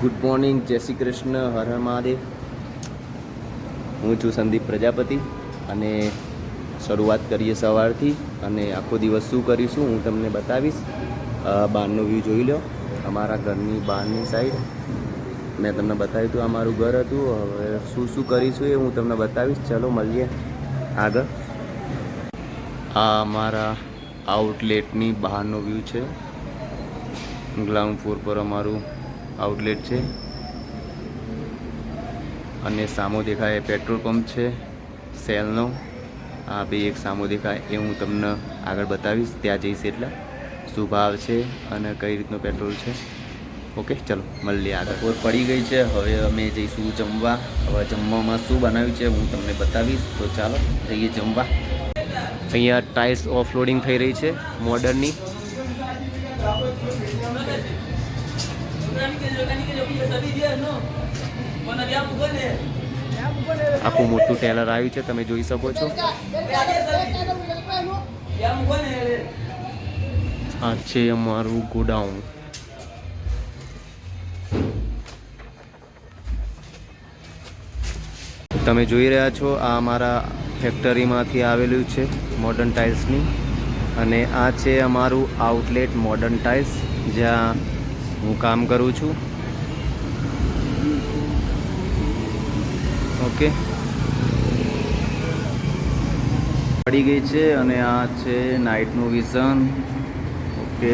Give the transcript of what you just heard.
Good morning, જય શ્રી કૃષ્ણ, હર હર મહાદેવ. હું છું સંદીપ પ્રજાપતિ અને શરૂઆત કરીએ સવારથી. અને આખો દિવસ શું કરીશું હું તમને બતાવીશ. બહારનો વ્યૂ જોઈ લો, અમારા ઘરની બહારની સાઈડ. મેં તમને બતાવ્યું હતું અમારું ઘર હતું. હવે શું શું કરીશું એ હું તમને બતાવીશ. ચલો મળીએ આગળ. આ અમારા આઉટલેટની બહારનો વ્યૂ છે. ગ્રાઉન્ડ ફ્લોર પર અમારું આઉટલેટ છે અને સામો દેખાય પેટ્રોલ પંપ છે સેલનો. આ બે એક સામો દેખાય એ હું તમને આગળ બતાવીશ ત્યાં જઈશ એટલે શું ભાવ છે અને કઈ રીતનું પેટ્રોલ છે. ઓકે ચલો મળીએ આગળ. બપોર પડી ગઈ છે, હવે અમે જઈશું જમવા. હવે જમવામાં શું બનાવ્યું છે હું તમને બતાવીશ. તો ચાલો જઈએ જમવા. અહીંયા ટાઇલ્સ ઓફલોડિંગ થઈ રહી છે મોડર્નની. આખું મોટું ટેલર આવ્યું છે, તમે જોઈ શકો છો. આ છે અમારું ગોડાઉન. તમે જોઈ રહ્યા છો આ અમારા ફેક્ટરીમાંથી આવેલું છે મોડર્ન ટાઇલ્સની. અને આ છે અમારું આઉટલેટ મોડર્ન ટાઇલ્સ જ્યાં હું કામ કરું છું. ઓકે પડી ગઈ છે અને આ છે નાઇટનું વિઝન. ઓકે